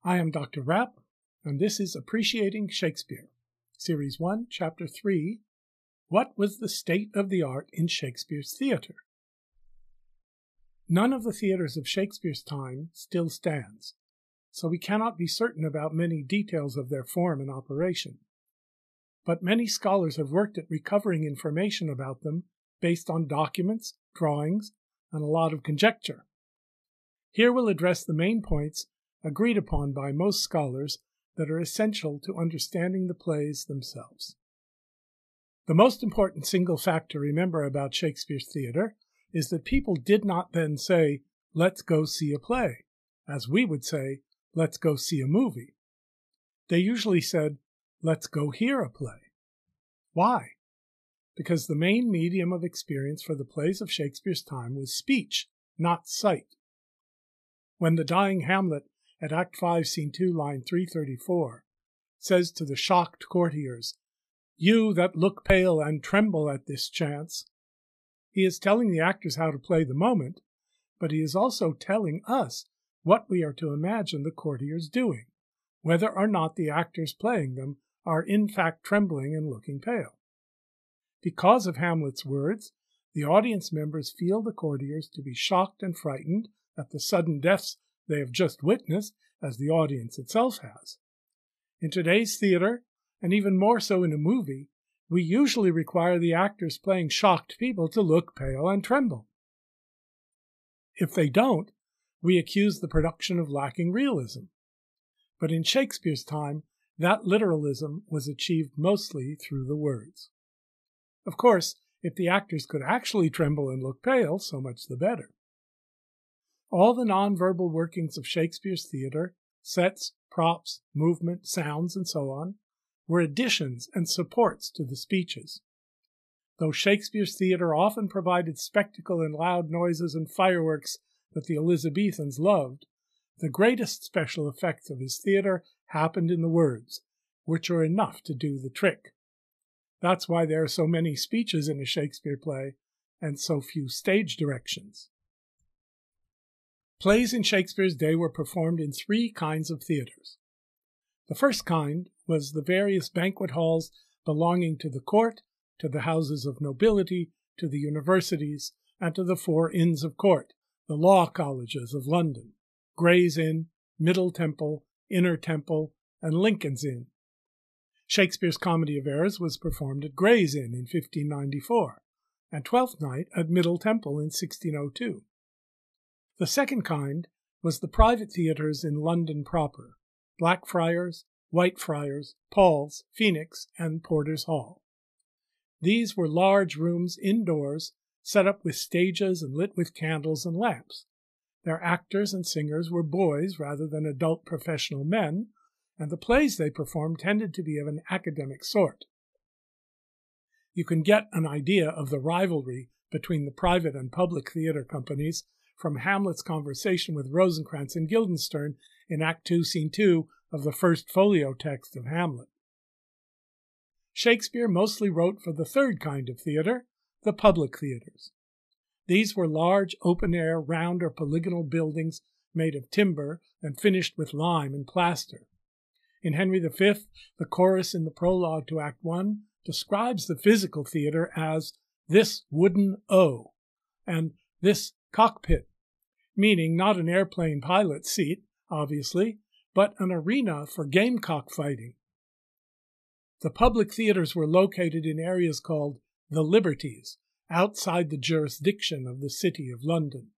I am Dr. Rapp, and this is Appreciating Shakespeare, Series 1, Chapter 3, What was the State of the Art in Shakespeare's Theatre? None of the theatres of Shakespeare's time still stands, so we cannot be certain about many details of their form and operation. But many scholars have worked at recovering information about them based on documents, drawings, and a lot of conjecture. Here we'll address the main points agreed upon by most scholars that are essential to understanding the plays themselves. The most important single fact to remember about Shakespeare's theatre is that people did not then say, "Let's go see a play," as we would say, "Let's go see a movie." They usually said, "Let's go hear a play." Why? Because the main medium of experience for the plays of Shakespeare's time was speech, not sight. When the dying Hamlet at Act 5, Scene 2, line 334, says to the shocked courtiers, "You that look pale and tremble at this chance," he is telling the actors how to play the moment, but he is also telling us what we are to imagine the courtiers doing, whether or not the actors playing them are in fact trembling and looking pale. Because of Hamlet's words, the audience members feel the courtiers to be shocked and frightened at the sudden deaths they have just witnessed, as the audience itself has. In today's theater, and even more so in a movie, we usually require the actors playing shocked people to look pale and tremble. If they don't, we accuse the production of lacking realism. But in Shakespeare's time, that literalism was achieved mostly through the words. Of course, if the actors could actually tremble and look pale, so much the better. All the nonverbal workings of Shakespeare's theatre, sets, props, movement, sounds, and so on, were additions and supports to the speeches. Though Shakespeare's theatre often provided spectacle and loud noises and fireworks that the Elizabethans loved, the greatest special effects of his theatre happened in the words, which are enough to do the trick. That's why there are so many speeches in a Shakespeare play and so few stage directions. Plays in Shakespeare's day were performed in three kinds of theatres. The first kind was the various banquet halls belonging to the court, to the houses of nobility, to the universities, and to the 4 Inns of Court, the law colleges of London, Gray's Inn, Middle Temple, Inner Temple, and Lincoln's Inn. Shakespeare's Comedy of Errors was performed at Gray's Inn in 1594, and Twelfth Night at Middle Temple in 1602. The second kind was the private theatres in London proper, Blackfriars, Whitefriars, Paul's, Phoenix, and Porter's Hall. These were large rooms indoors, set up with stages and lit with candles and lamps. Their actors and singers were boys rather than adult professional men, and the plays they performed tended to be of an academic sort. You can get an idea of the rivalry between the private and public theatre companies from Hamlet's conversation with Rosencrantz and Guildenstern in Act 2, Scene 2 of the first folio text of Hamlet. Shakespeare mostly wrote for the third kind of theatre, the public theatres. These were large, open-air, round or polygonal buildings made of timber and finished with lime and plaster. In Henry V, the chorus in the prologue to Act 1 describes the physical theatre as "this wooden O," and "this cockpit," meaning not an airplane pilot's seat, obviously, but an arena for gamecock fighting. The public theatres were located in areas called the Liberties, outside the jurisdiction of the City of London.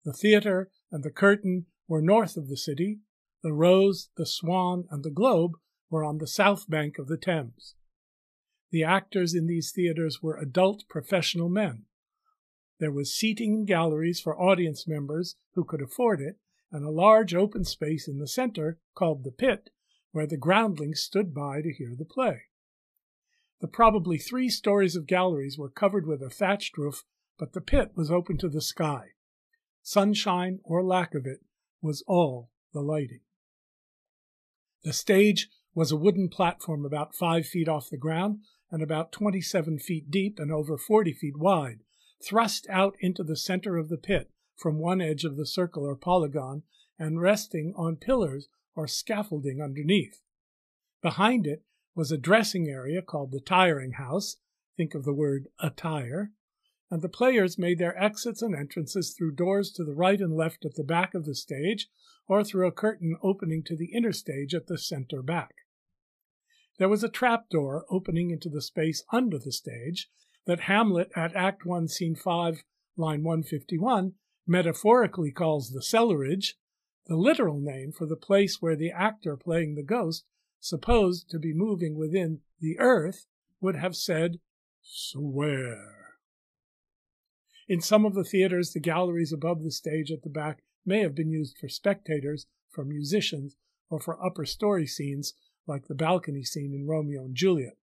The theatre and the Curtain were north of the city. The Rose, the Swan, and the Globe were on the south bank of the Thames. The actors in these theatres were adult professional men. There was seating in galleries for audience members who could afford it, and a large open space in the center, called the Pit, where the groundlings stood by to hear the play. The probably 3 stories of galleries were covered with a thatched roof, but the pit was open to the sky. Sunshine, or lack of it, was all the lighting. The stage was a wooden platform about 5 feet off the ground and about 27 feet deep and over 40 feet wide, thrust out into the center of the pit from one edge of the circle or polygon and resting on pillars or scaffolding underneath. Behind it was a dressing area called the tiring house, think of the word attire, and the players made their exits and entrances through doors to the right and left at the back of the stage, or through a curtain opening to the inner stage at the center back. There was a trapdoor opening into the space under the stage that Hamlet at Act 1, Scene 5, line 151, metaphorically calls the Celeridge, the literal name for the place where the actor playing the ghost, supposed to be moving within the earth, would have said, "Swear." In some of the theaters, the galleries above the stage at the back may have been used for spectators, for musicians, or for upper story scenes, like the balcony scene in Romeo and Juliet.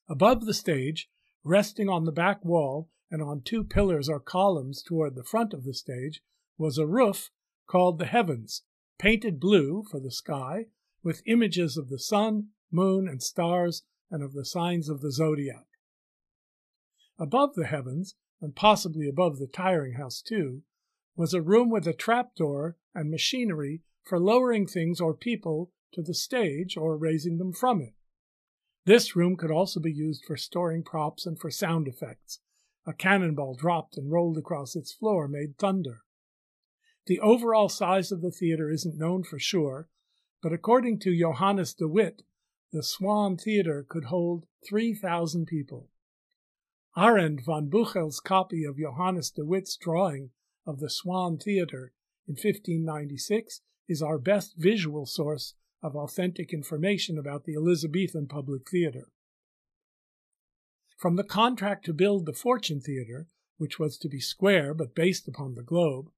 Above the stage, resting on the back wall and on two pillars or columns toward the front of the stage, was a roof called the heavens, painted blue for the sky, with images of the sun, moon, and stars, and of the signs of the zodiac. Above the heavens, and possibly above the tiring house too, was a room with a trapdoor and machinery for lowering things or people to the stage or raising them from it. This room could also be used for storing props and for sound effects. A cannonball dropped and rolled across its floor made thunder. The overall size of the theater isn't known for sure, but according to Johannes de Witt, the Swan Theater could hold 3,000 people. Arend van Buchel's copy of Johannes de Witt's drawing of the Swan Theater in 1596 is our best visual source of authentic information about the Elizabethan public theater. From the contract to build the Fortune Theater, which was to be square but based upon the globe,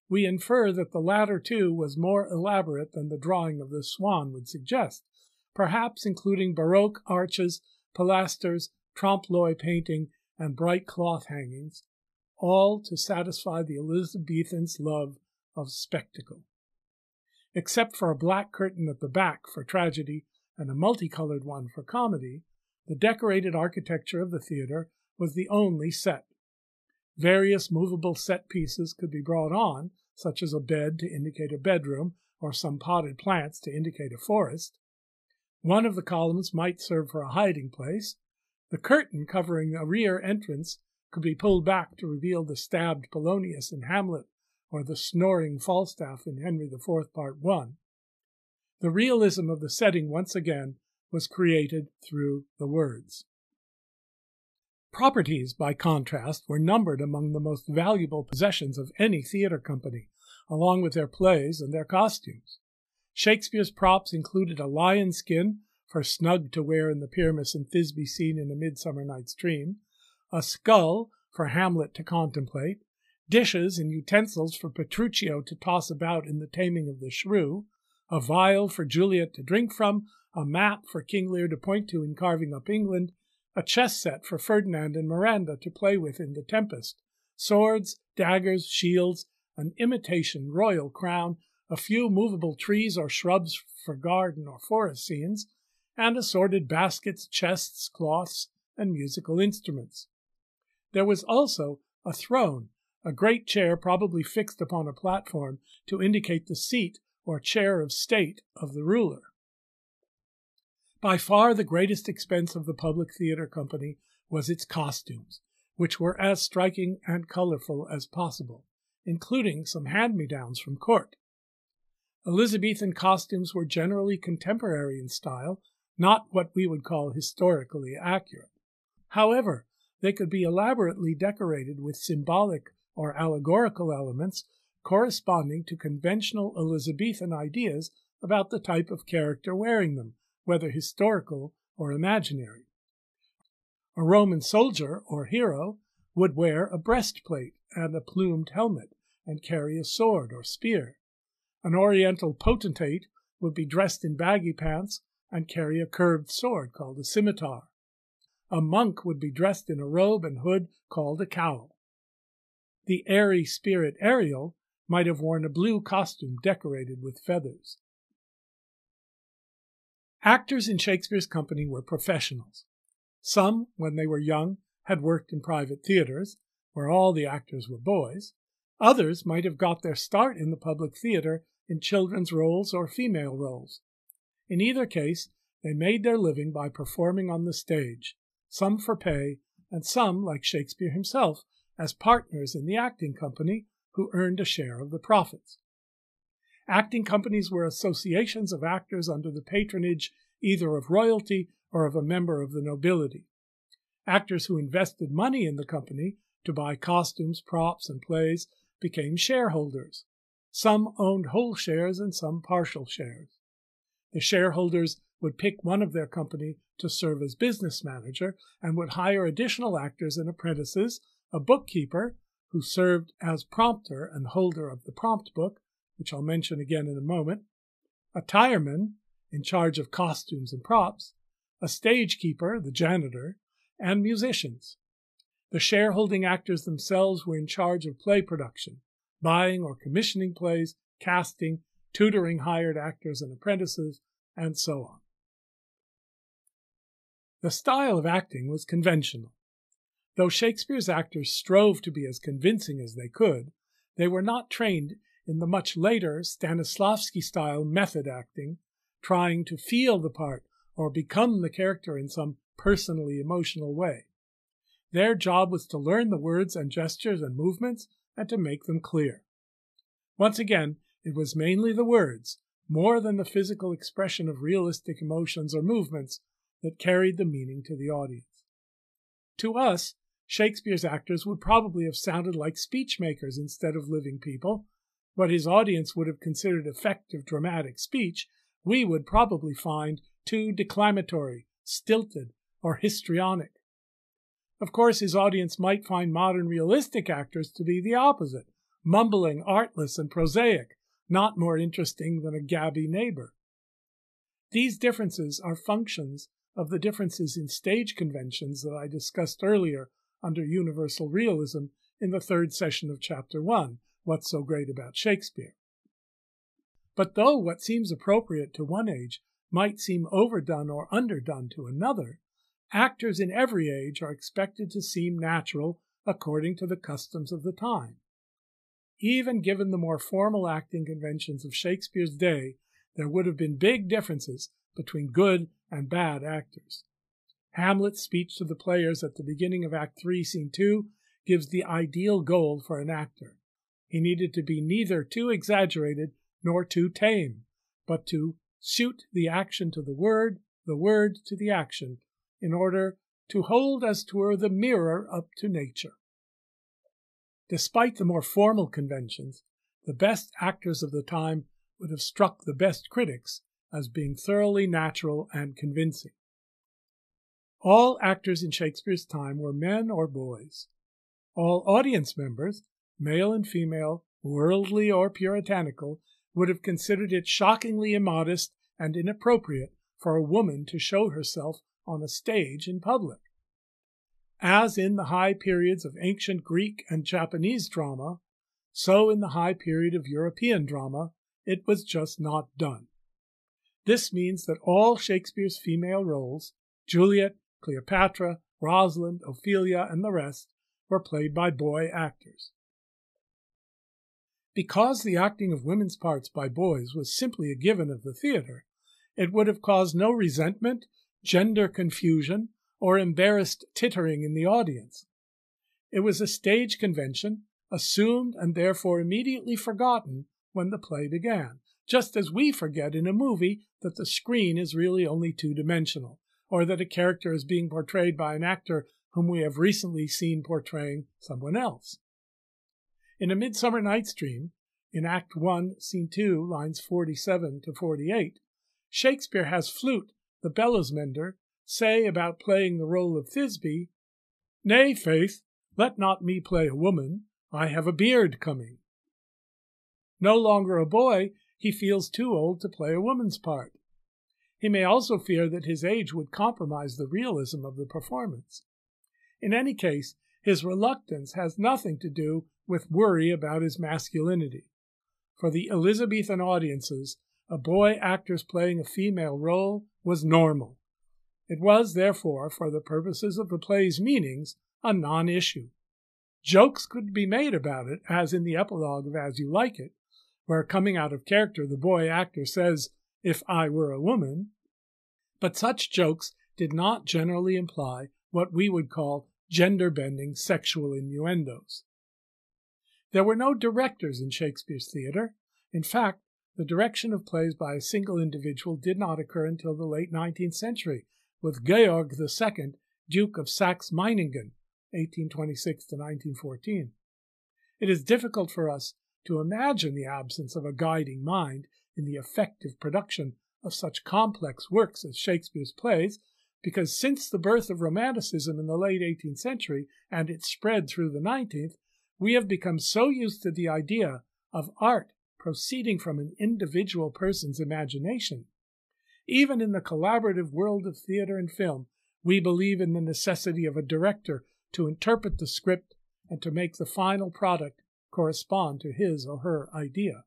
we infer that the latter too was more elaborate than the drawing of the swan would suggest, perhaps including Baroque arches, pilasters, trompe-l'oeil painting, and bright cloth hangings, all to satisfy the Elizabethans' love of spectacle. Except for a black curtain at the back for tragedy and a multicolored one for comedy, the decorated architecture of the theater was the only set. Various movable set pieces could be brought on, such as a bed to indicate a bedroom or some potted plants to indicate a forest. One of the columns might serve for a hiding place. The curtain covering a rear entrance could be pulled back to reveal the stabbed Polonius in Hamlet or the snoring Falstaff in Henry IV, Part 1. The realism of the setting once again was created through the words. Properties, by contrast, were numbered among the most valuable possessions of any theater company, along with their plays and their costumes. Shakespeare's props included a lion skin for Snug to wear in the Pyramus and Thisbe scene in A Midsummer Night's Dream, a skull for Hamlet to contemplate, dishes and utensils for Petruchio to toss about in The Taming of the Shrew, a vial for Juliet to drink from, a map for King Lear to point to in carving up England, a chess set for Ferdinand and Miranda to play with in The Tempest, swords, daggers, shields, an imitation royal crown, a few movable trees or shrubs for garden or forest scenes, and assorted baskets, chests, cloths, and musical instruments. There was also a throne, a great chair probably fixed upon a platform to indicate the seat or chair of state of the ruler. By far the greatest expense of the public theater company was its costumes, which were as striking and colorful as possible, including some hand-me-downs from court. Elizabethan costumes were generally contemporary in style, not what we would call historically accurate. However, they could be elaborately decorated with symbolic or allegorical elements corresponding to conventional Elizabethan ideas about the type of character wearing them, whether historical or imaginary. A Roman soldier or hero would wear a breastplate and a plumed helmet and carry a sword or spear. An Oriental potentate would be dressed in baggy pants and carry a curved sword called a scimitar. A monk would be dressed in a robe and hood called a cowl. The airy spirit Ariel might have worn a blue costume decorated with feathers. Actors in Shakespeare's company were professionals. Some, when they were young, had worked in private theaters, where all the actors were boys. Others might have got their start in the public theater in children's roles or female roles. In either case, they made their living by performing on the stage, some for pay, and some, like Shakespeare himself, as partners in the acting company who earned a share of the profits. Acting companies were associations of actors under the patronage either of royalty or of a member of the nobility. Actors who invested money in the company to buy costumes, props, and plays became shareholders. Some owned whole shares and some partial shares. The shareholders would pick one of their company to serve as business manager and would hire additional actors and apprentices, a bookkeeper who served as prompter and holder of the prompt book, which I'll mention again in a moment, a tireman in charge of costumes and props, a stage keeper, the janitor, and musicians. The shareholding actors themselves were in charge of play production, buying or commissioning plays, casting, tutoring hired actors and apprentices, and so on. The style of acting was conventional. Though Shakespeare's actors strove to be as convincing as they could, they were not trained in the much later Stanislavski-style method acting, trying to feel the part or become the character in some personally emotional way. Their job was to learn the words and gestures and movements and to make them clear. Once again, it was mainly the words, more than the physical expression of realistic emotions or movements, that carried the meaning to the audience. To us, Shakespeare's actors would probably have sounded like speech makers instead of living people. What his audience would have considered effective dramatic speech, we would probably find too declamatory, stilted, or histrionic. Of course, his audience might find modern realistic actors to be the opposite, mumbling, artless, and prosaic, not more interesting than a gabby neighbor. These differences are functions of the differences in stage conventions that I discussed earlier under Universal Realism in the third session of Chapter 1, What's So Great About Shakespeare. But though what seems appropriate to one age might seem overdone or underdone to another, actors in every age are expected to seem natural according to the customs of the time. Even given the more formal acting conventions of Shakespeare's day, there would have been big differences between good and bad actors. Hamlet's speech to the players at the beginning of Act 3, Scene 2 gives the ideal goal for an actor. He needed to be neither too exaggerated nor too tame, but to suit the action to the word to the action, in order to hold as 'twere the mirror up to nature. Despite the more formal conventions, the best actors of the time would have struck the best critics as being thoroughly natural and convincing. All actors in Shakespeare's time were men or boys. All audience members, male and female, worldly or puritanical, would have considered it shockingly immodest and inappropriate for a woman to show herself on a stage in public. As in the high periods of ancient Greek and Japanese drama, so in the high period of European drama, it was just not done. This means that all Shakespeare's female roles, Juliet, Cleopatra, Rosalind, Ophelia, and the rest, were played by boy actors. Because the acting of women's parts by boys was simply a given of the theater, it would have caused no resentment, gender confusion, or embarrassed tittering in the audience. It was a stage convention, assumed and therefore immediately forgotten when the play began, just as we forget in a movie that the screen is really only two-dimensional, or that a character is being portrayed by an actor whom we have recently seen portraying someone else. In A Midsummer Night's Dream, in Act 1, Scene 2, lines 47 to 48, Shakespeare has Flute, the bellows mender, say about playing the role of Thisbe, "Nay, faith, let not me play a woman, I have a beard coming." No longer a boy, he feels too old to play a woman's part. He may also fear that his age would compromise the realism of the performance. In any case, his reluctance has nothing to do with worry about his masculinity. For the Elizabethan audiences, a boy actor's playing a female role was normal. It was, therefore, for the purposes of the play's meanings, a non-issue. Jokes could be made about it, as in the epilogue of As You Like It, where coming out of character the boy actor says, "If I were a woman," but such jokes did not generally imply what we would call gender-bending sexual innuendos. There were no directors in Shakespeare's theatre. In fact, the direction of plays by a single individual did not occur until the late 19th century, with Georg II, Duke of Saxe-Meiningen, 1826 to 1914. It is difficult for us to imagine the absence of a guiding mind in the effective production of such complex works as Shakespeare's plays, because since the birth of Romanticism in the late 18th century and its spread through the 19th, we have become so used to the idea of art proceeding from an individual person's imagination. Even in the collaborative world of theater and film, we believe in the necessity of a director to interpret the script and to make the final product correspond to his or her idea.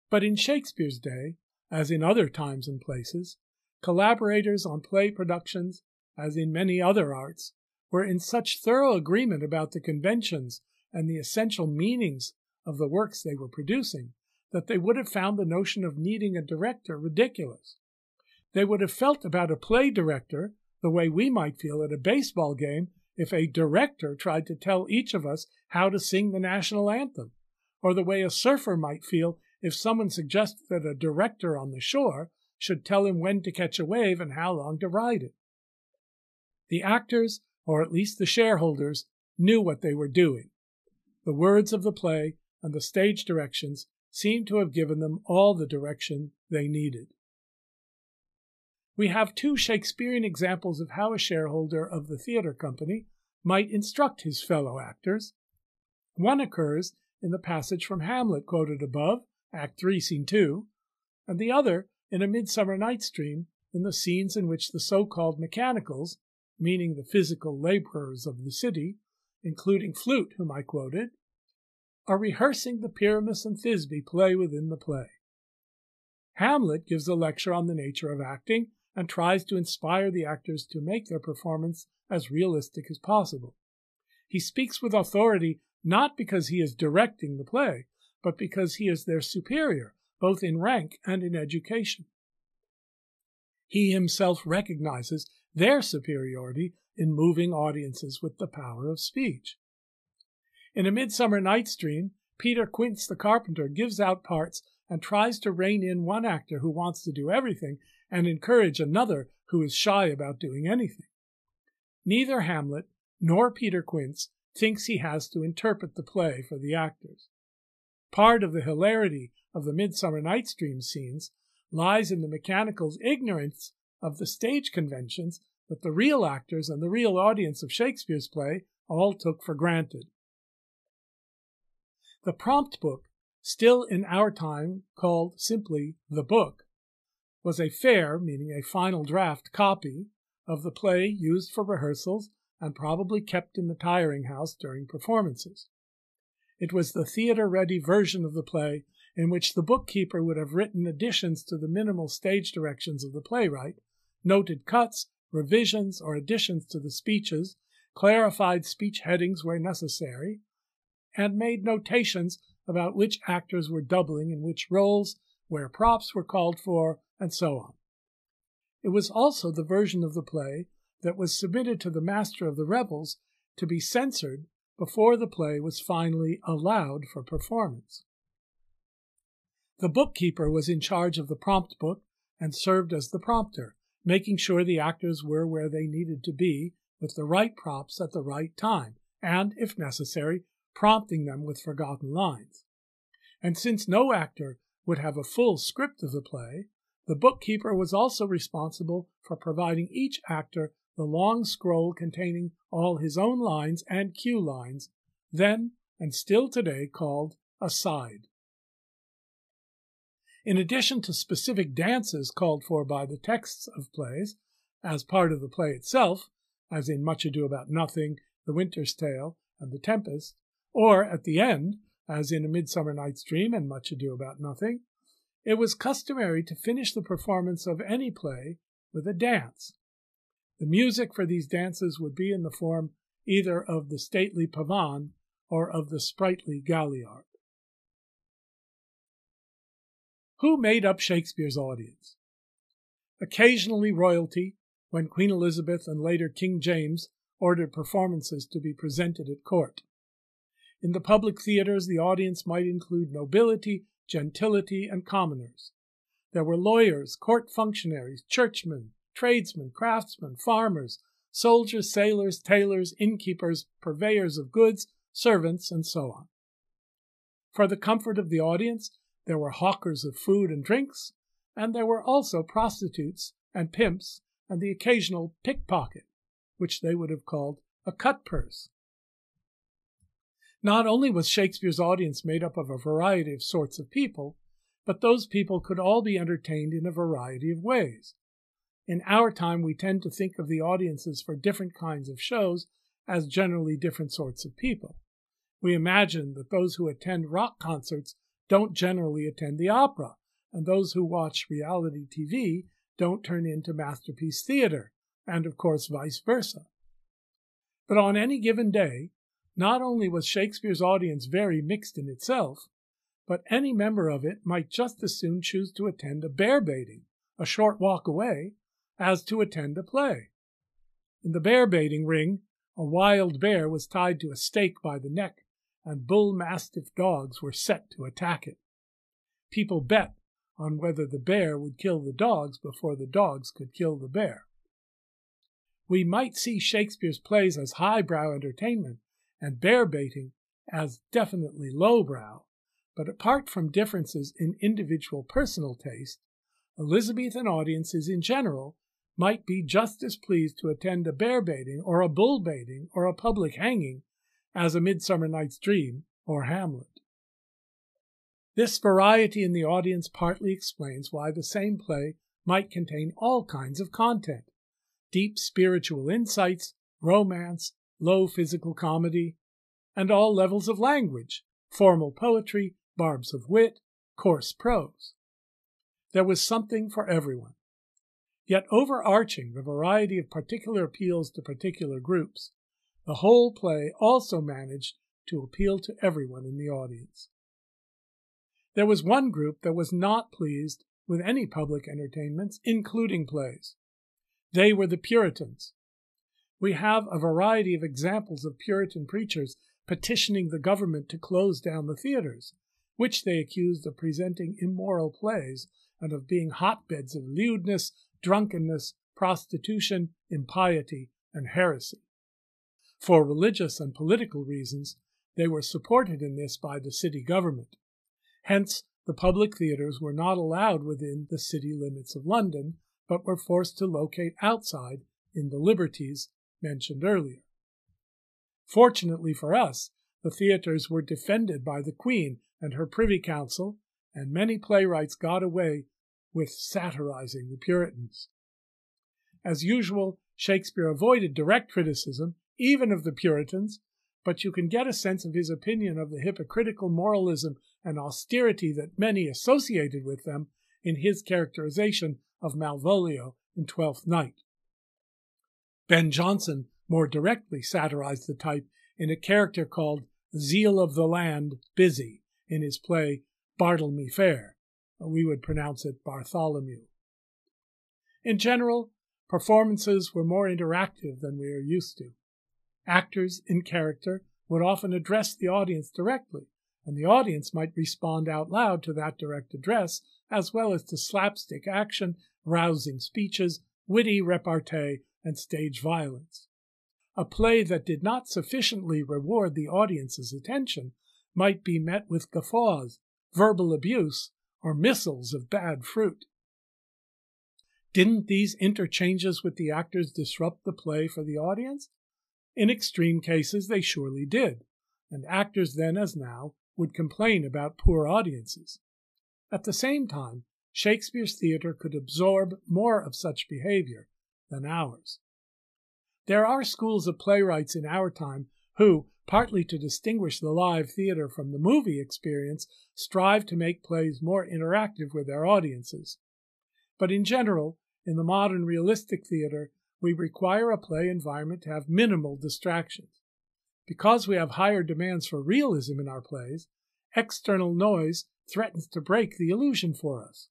But in Shakespeare's day, as in other times and places, collaborators on play productions, as in many other arts, were in such thorough agreement about the conventions and the essential meanings of the works they were producing that they would have found the notion of needing a director ridiculous. They would have felt about a play director the way we might feel at a baseball game if a director tried to tell each of us how to sing the national anthem, or the way a surfer might feel if someone suggested that a director on the shore should tell him when to catch a wave and how long to ride it. The actors, or at least the shareholders, knew what they were doing. The words of the play and the stage directions seemed to have given them all the direction they needed. We have two Shakespearean examples of how a shareholder of the theater company might instruct his fellow actors. One occurs in the passage from Hamlet quoted above, Act 3, Scene 2, and the other in A Midsummer Night's Dream in the scenes in which the so-called mechanicals, meaning the physical laborers of the city, including Flute, whom I quoted, are rehearsing the Pyramus and Thisbe play within the play. Hamlet gives a lecture on the nature of acting and tries to inspire the actors to make their performance as realistic as possible. He speaks with authority not because he is directing the play, but because he is their superior, both in rank and in education. He himself recognizes their superiority in moving audiences with the power of speech. In A Midsummer Night's Dream, Peter Quince the carpenter gives out parts and tries to rein in one actor who wants to do everything and encourage another who is shy about doing anything. Neither Hamlet nor Peter Quince thinks he has to interpret the play for the actors. Part of the hilarity of the Midsummer Night's Dream scenes lies in the mechanicals' ignorance of the stage conventions that the real actors and the real audience of Shakespeare's play all took for granted. The prompt book, still in our time called simply the book, was a fair, meaning a final draft copy, of the play used for rehearsals and probably kept in the tiring house during performances. It was the theater-ready version of the play in which the bookkeeper would have written additions to the minimal stage directions of the playwright, noted cuts, revisions, or additions to the speeches, clarified speech headings where necessary, and made notations about which actors were doubling in which roles, where props were called for, and so on. It was also the version of the play that was submitted to the master of the revels to be censored before the play was finally allowed for performance. The bookkeeper was in charge of the prompt book and served as the prompter, making sure the actors were where they needed to be with the right props at the right time, and, if necessary, prompting them with forgotten lines. And since no actor would have a full script of the play, the bookkeeper was also responsible for providing each actor the long scroll containing all his own lines and cue lines, then and still today called a side. In addition to specific dances called for by the texts of plays, as part of the play itself, as in Much Ado About Nothing, The Winter's Tale, and The Tempest, or at the end, as in A Midsummer Night's Dream and Much Ado About Nothing, it was customary to finish the performance of any play with a dance. The music for these dances would be in the form either of the stately pavane or of the sprightly galliard. Who made up Shakespeare's audience? Occasionally royalty, when Queen Elizabeth and later King James ordered performances to be presented at court. In the public theatres, the audience might include nobility, gentility, and commoners. There were lawyers, court functionaries, churchmen, tradesmen, craftsmen, farmers, soldiers, sailors, tailors, innkeepers, purveyors of goods, servants, and so on. For the comfort of the audience, there were hawkers of food and drinks, and there were also prostitutes and pimps and the occasional pickpocket, which they would have called a cut-purse. Not only was Shakespeare's audience made up of a variety of sorts of people, but those people could all be entertained in a variety of ways. In our time, we tend to think of the audiences for different kinds of shows as generally different sorts of people. We imagine that those who attend rock concerts don't generally attend the opera, and those who watch reality TV don't turn into masterpiece theater, and of course vice versa. But on any given day, not only was Shakespeare's audience very mixed in itself, but any member of it might just as soon choose to attend a bear baiting, a short walk away, as to attend a play. In the bear baiting ring, a wild bear was tied to a stake by the neck, and bull-mastiff dogs were set to attack it. People bet on whether the bear would kill the dogs before the dogs could kill the bear. We might see Shakespeare's plays as highbrow entertainment and bear baiting as definitely lowbrow, but apart from differences in individual personal taste, Elizabethan audiences in general might be just as pleased to attend a bear baiting or a bull baiting or a public hanging as A Midsummer Night's Dream or Hamlet. This variety in the audience partly explains why the same play might contain all kinds of content: deep spiritual insights, romance, low physical comedy, and all levels of language, formal poetry, barbs of wit, coarse prose. There was something for everyone. Yet overarching the variety of particular appeals to particular groups, the whole play also managed to appeal to everyone in the audience. There was one group that was not pleased with any public entertainments, including plays. They were the Puritans. We have a variety of examples of Puritan preachers petitioning the government to close down the theaters, which they accused of presenting immoral plays and of being hotbeds of lewdness, drunkenness, prostitution, impiety, and heresy. For religious and political reasons, they were supported in this by the city government. Hence, the public theatres were not allowed within the city limits of London, but were forced to locate outside in the liberties mentioned earlier. Fortunately for us, the theatres were defended by the Queen and her Privy Council, and many playwrights got away with satirizing the Puritans. As usual, Shakespeare avoided direct criticism, even of the Puritans, but you can get a sense of his opinion of the hypocritical moralism and austerity that many associated with them in his characterization of Malvolio in Twelfth Night. Ben Jonson more directly satirized the type in a character called Zeal of the Land Busy in his play Bartlemy Fair. We would pronounce it Bartholomew. In general, performances were more interactive than we are used to. Actors in character would often address the audience directly, and the audience might respond out loud to that direct address, as well as to slapstick action, rousing speeches, witty repartee, and stage violence. A play that did not sufficiently reward the audience's attention might be met with guffaws, verbal abuse, or missiles of bad fruit. Didn't these interchanges with the actors disrupt the play for the audience? In extreme cases, they surely did, and actors then as now would complain about poor audiences. At the same time, Shakespeare's theatre could absorb more of such behavior than ours. There are schools of playwrights in our time who, partly to distinguish the live theatre from the movie experience, strive to make plays more interactive with their audiences. But in general, in the modern realistic theatre, we require a play environment to have minimal distractions. Because we have higher demands for realism in our plays, external noise threatens to break the illusion for us.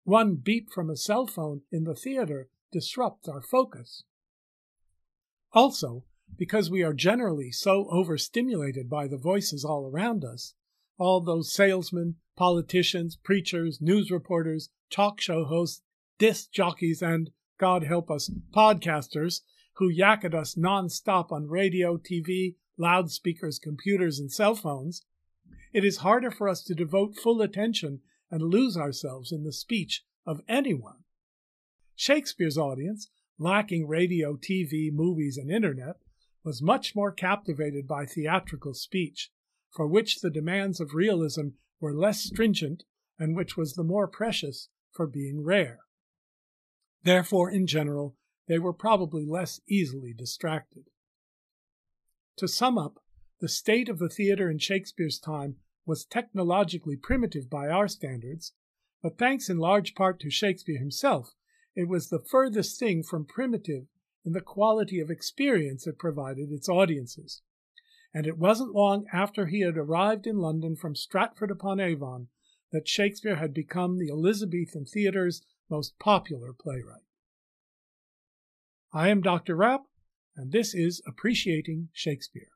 One beep from a cell phone in the theater disrupts our focus. Also, because we are generally so overstimulated by the voices all around us, all those salesmen, politicians, preachers, news reporters, talk show hosts, disc jockeys, and, God help us, podcasters who yak at us non-stop on radio, TV, loudspeakers, computers, and cell phones, it is harder for us to devote full attention and lose ourselves in the speech of anyone. Shakespeare's audience, lacking radio, TV, movies, and internet, was much more captivated by theatrical speech, for which the demands of realism were less stringent and which was the more precious for being rare. Therefore, in general, they were probably less easily distracted. To sum up, the state of the theater in Shakespeare's time was technologically primitive by our standards, but thanks in large part to Shakespeare himself, it was the furthest thing from primitive in the quality of experience it provided its audiences. And it wasn't long after he had arrived in London from Stratford-upon-Avon that Shakespeare had become the Elizabethan theatre's most popular playwright. I am Dr. Rapp, and this is Appreciating Shakespeare.